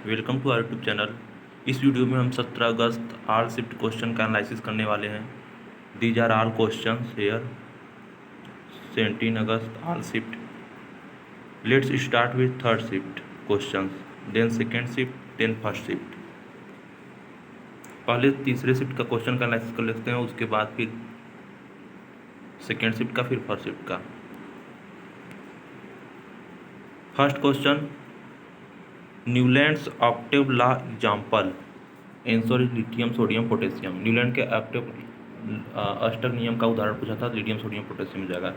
Welcome to our YouTube channel. इस वीडियो में हम 17 अगस्त ऑल शिफ्ट क्वेश्चन का एनालिसिस करने वाले हैं। These are all question here 17 August all shift. Let's start with third shift question, then second shift, then first shift. पहले तीसरे शिफ्ट का क्वेश्चन का एनालिसिस कर लेते हैं, उसके बाद फिर सेकेंड शिफ्ट का, फिर फर्स्ट शिफ्ट का। First question, Newlands octave law example. Answer is lithium sodium potassium. Newland के ऑक्टेव अष्टक नियम का उदाहरण पूछा था, लिथियम सोडियम पोटेशियम जाएगा।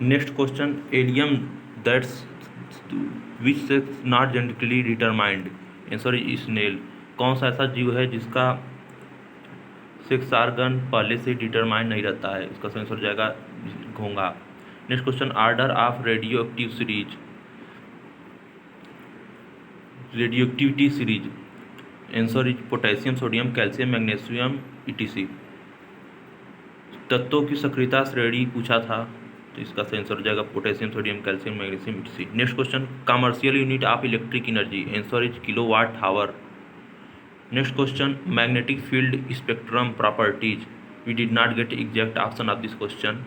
Next question, allium that's which sex not genetically determined. Answer is snail. कौन सा ऐसा जीव है जिसका सेक्स ऑर्गन पहले से डिटरमाइंड नहीं रहता है, इसका आंसर जाएगा घोंघा। Next question, order of radio active series, radio activity series. Answer is potassium sodium calcium magnesium etc. तत्वों की सक्रियता श्रेणी पूछा था, तो इसका आंसर हो जाएगा potassium sodium calcium magnesium ETC. Next question, commercial unit of electric energy. Answer is kilowatt hour. Next question, magnetic field spectrum properties. We did not get exact option of this question,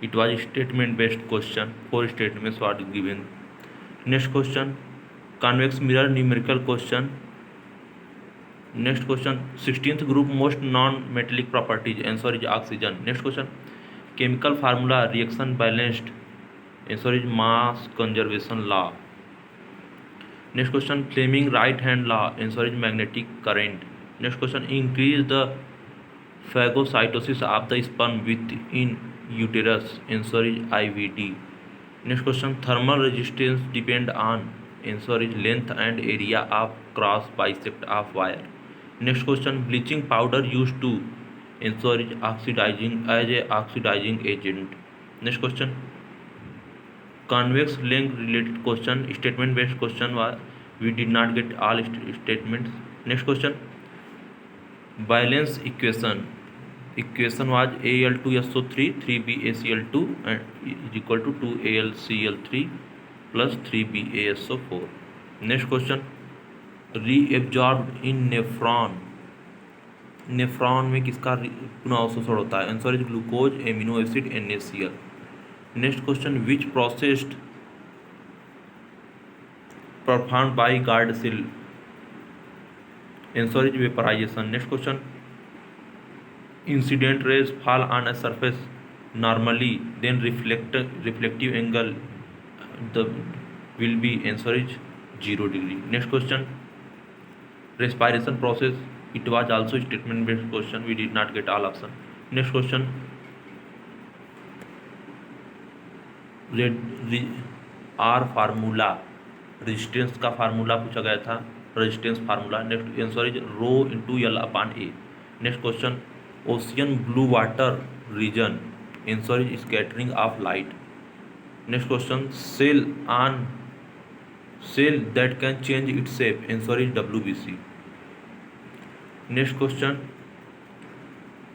it was statement based question, 4 statements were given. Next question, convex mirror numerical question. Next question, 16th group most non metallic properties. Answer is oxygen. Next question, chemical formula reaction balanced. Answer is mass conservation law. Next question, Fleming right hand law. Answer is magnetic current. Next question, increase the phagocytosis of the sperm within uterus. Answer is IVD. Next question, thermal resistance depend on. Answer is length and area of cross bisect of wire. Next question, bleaching powder use to. Answer is oxidising as a oxidising agent. Next question, convex length related question, statement based question was, we did not get all statements. Next question, balance equation was Al2SO3 3BaCl2 is equal to 2AlCl3 plus 3BaSO4। Next question, reabsorb in nephron. Nephron में किसका पुनः अवशोषण होता है? Answer is glucose amino acid NaCl। Next question, which processed performed by guard cell. Answer is vaporisation. Next question, incident rays fall on a surface normally, then reflective angle the will be, answer is 0 degree. Next question, respiration process, it was also statement based question, we did not get all option. Next question, R formula, resistance का formula पूछा गया था, resistance formula. Next answer is rho into L upon A। Next question, ocean blue water reason. Answer is scattering of light. Next question, cell that can change its shape. Answer is WBC। Next question,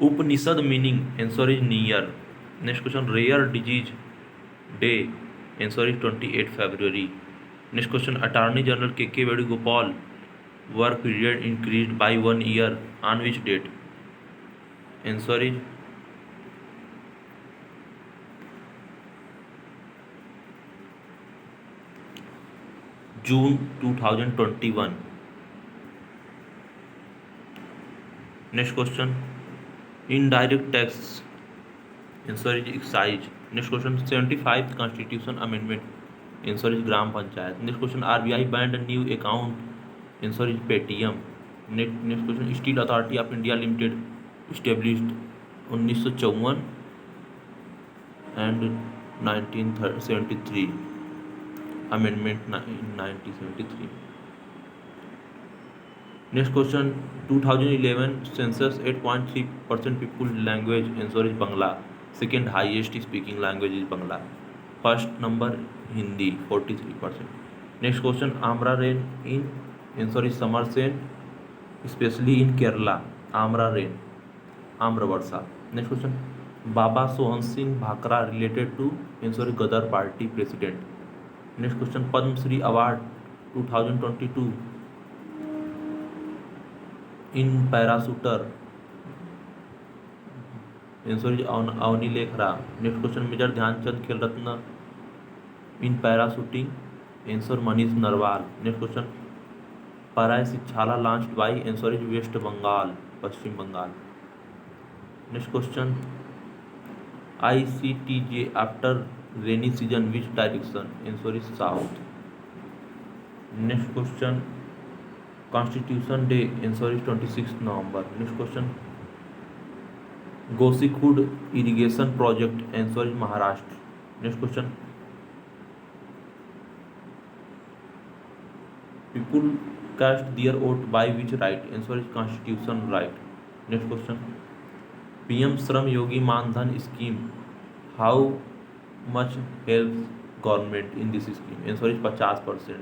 Upanishad meaning. Answer is near. Next question, rare disease day. Answer is 28 February। Next question, attorney general K Venugopal work period increased by 1 year on which date. Answer is June 2021। Next question, indirect tax. Answer is excise. Next question, 75th constitution amendment. Answer is gram panchayat. Next question, RBI banned new account. Answer is Paytm. Next question, steel authority of India limited established 1954 and 1973, amendment in 1973। next question, 2011 census 8.3% people language। answer is Bangla। second highest speaking language is Bangla। first number Hindi 43%। next question, Amra rain in, answer is summer rain especially in Kerala, Amra rain, Amra Varsha. Next question, Baba Sohan Singh भाकरा related to, answer Ghadar party president. Next question, Padmashri award 2022 in parachuter. Answer is Avani Lekhara. Next question, Major Dhyanchand Khel Ratna in parachuting. Answer Manish Narwal. Next question, Parai Sikchala launched by. Answer is West Bengal, Paschim Bengal. Next question, ICTJ after rainy season which direction? Answer is south. Next question, Constitution Day. Answer is 26th November. Next question, Gosikhud irrigation project. Answer is Maharashtra. Next question, people cast their vote by which right? Answer is constitution right. Next question, PM Shram Yogi Man Dhan scheme, how much helps government in this scheme? Answer is 50%.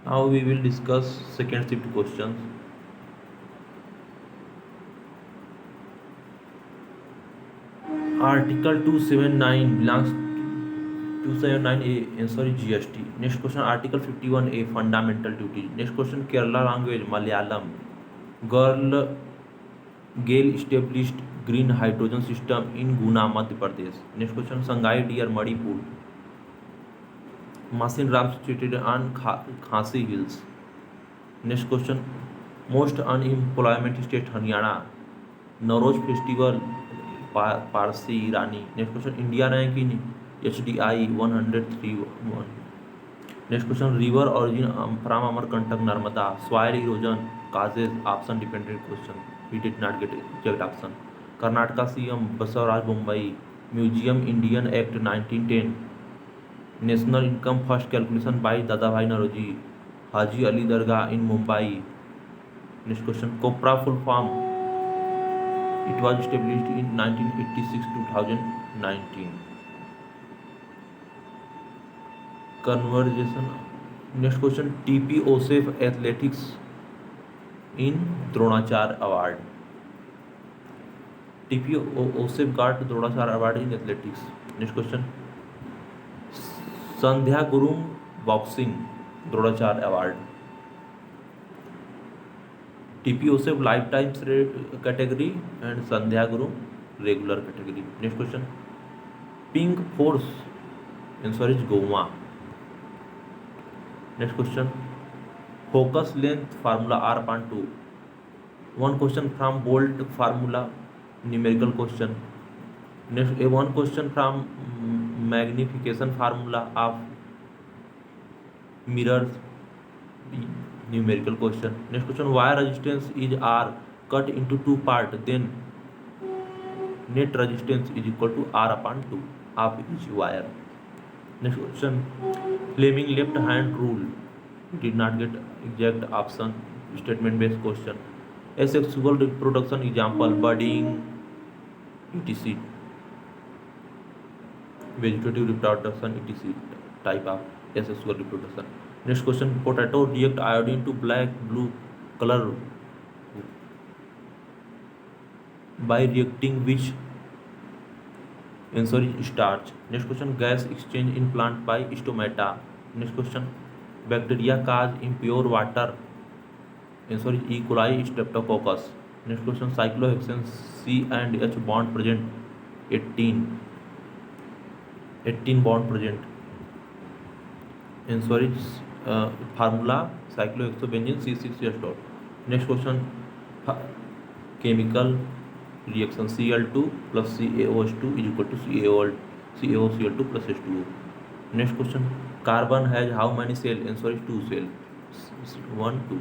Now we will discuss second shift questions. Article 279 belongs to 279A. Answer is GST. Next question, Article 51A fundamental duty. Next question, Kerala language Malayalam. Gale established green hydrogen system in Guna, Madhya Pradesh. Next question, Sangai Deer Manipur. Masin Ram situated on Khasi Hills. Next question, most unemployment state Haryana. Nowruz festival Parsi Irani. Next question, India rank in HDI 103. Next question, river origin from Amarkantak Narmada. Soil erosion causes option dependent question. We did not get exact option. Karnataka CM Basavaraj Bombay. Museum Indian Act 1910. National income first calculation by Dadabhai Naroji. Haji Ali Dargah in Mumbai. Next question, Copra full form. It was established in 1986-2019. Conversation. Next question, TP Osef Athletics in Dronachar Award. TP Osef got Dronachar Award in athletics. Next question, Sandhya Gurum Boxing Dronachar Award. TP Osef lifetime category and Sandhya Guru regular category. Next question, Pink Force. Answer is Goma. Next question, focus length formula R/2. One question from Bolt formula numerical question. Next, one question from magnification formula of mirrors numerical question. Next question, wire resistance is R cut into two parts, then net resistance is equal to R/2 of each wire. Next question, Fleming left hand rule. Did not get exact option. Statement based question. Asexual reproduction example, budding, etc. Vegetative reproduction, etc. type of asexual reproduction. Next question, potato react iodine to black blue color by reacting which? Answer is starch. Next question, gas exchange in plant by stomata. Next question, bacteria cause impure water. Answer is E. coli streptococcus. Next question, cyclohexane C and H bond present 18 bond present. Answer is formula cyclohexobenzene C6H. Next question, chemical reaction Cl2 plus CaOH2 is equal to CaOCl2 plus H2O. Next question, carbon has how many cells? Answer is 2 cells. 1, 2.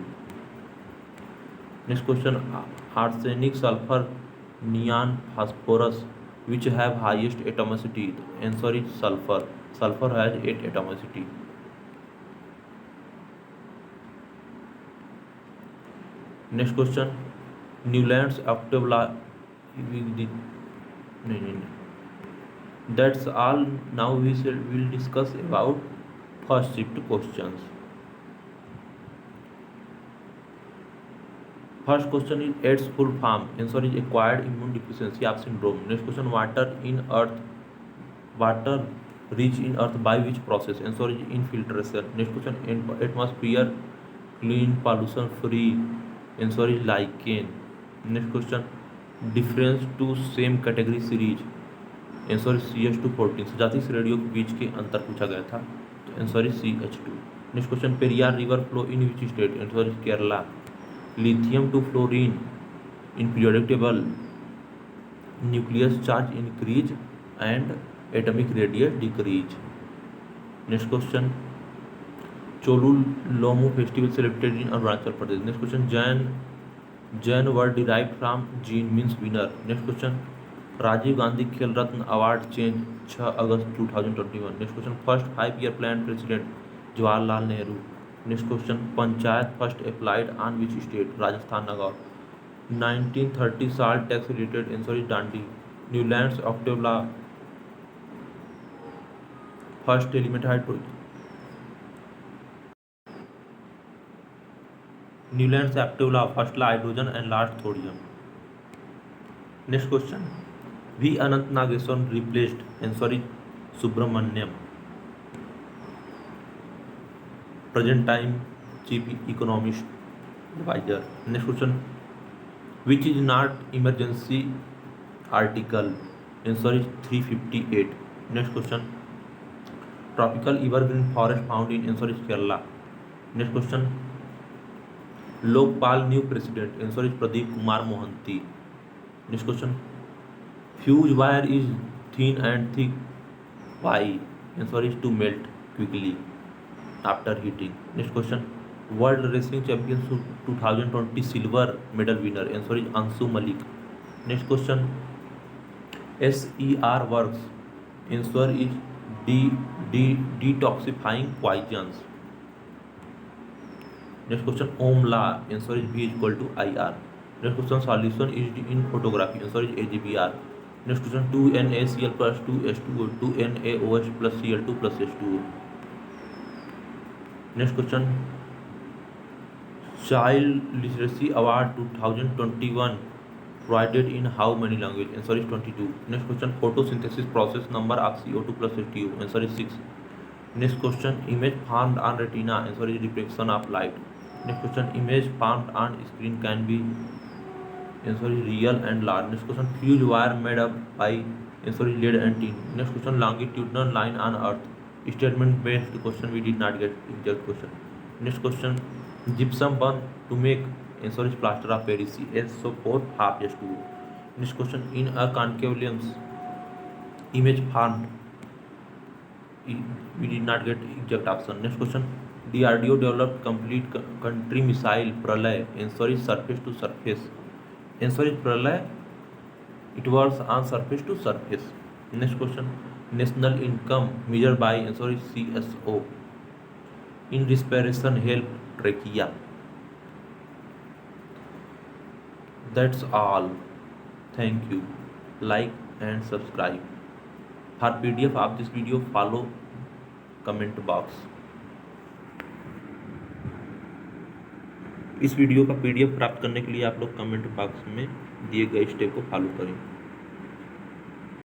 Next question, arsenic, sulfur, neon, phosphorus which have highest atomicity? Answer is sulfur. Sulfur has 8 atomicity. Next question, Newland's octave law. That's all. Now we will discuss about first shift questions. First question is AIDS full form. Answer is acquired immune deficiency of syndrome. Next question, water in earth. Water reach in earth by which process? Answer is infiltration. Next question, atmosphere clean pollution free? Answer is lichen. Next question, difference to same category series? Answer CS214। सजातीय श्रेणियों के बीच के अंतर पूछा गया था, तो answer is CH2। Next question, Periyar river flow in which state? Answer is Kerala. Lithium to fluorine in periodic table, nucleus charge increase and atomic radius decrease. Next question, Cholulomu festival celebrated in Arunachal Pradesh. Next question, Jain word derived from Jin means winner. Next question, Rajiv Gandhi Khel Ratna award change 6 August 2021। Next question, first 5 year plan president Jawaharlal Nehru. Next question, panchayat first applied on which state? Rajasthan Nagaur. 1930 salt tax related? Answer is Dandi. Newlands octave law first element hydrogen. Newlands octave law first law hydrogen and last thorium. Next question, V. Anant Nageswaran replaced? Answer is Subramaniam. Present time chief economist advisor. Next question, which is not emergency article? Answer is 358. Next question, tropical evergreen forest found in? Answer is Kerala. Next question, Lokpal new president? Answer is Pradeep Kumar Mohanty. Next question, fuse wire is thin and thick. Why? Answer is to melt quickly after heating. Next question, World Wrestling Championship 2020 silver medal winner? Answer is Ansu Malik. Next question, SER works? Answer is detoxifying poisons. Next question, Ohm law? Answer is V equal to IR. Next question, solution is in photography? Answer is AGBR. Next question, 2NaCl plus 2H2O, 2NaOH plus Cl2 plus H2O. Next question, Child Literacy Award 2021 provided in how many languages? Answer is 22. Next question, photosynthesis process number of CO2 plus H2O? Answer is 6. Next question, image formed on retina? Answer is reflection of light. Next question, image formed on screen can be? Answer is real and large. Next question, fuse wire made up by? Answer is lead and tin. Next question, longitudinal line on earth? Statement based question, we did not get exact question. Next question, gypsum burn to make? Answer is plaster of Paris, SO4 half H2O. Next question, in a concave lens image formed? We did not get exact option. Next question, DRDO developed complete country missile Pralay? Answer is surface to surface. Answer is Pralay, it works on surface to surface. Next question, national income measured by? Answer is CSO. In respiration help trachea. That's all. Thank you. Like and subscribe. For PDF of this video, follow comment box. इस video का PDF प्राप्त करने के लिए आप लोग comment box में दिए गए स्टेप को फॉलो करें।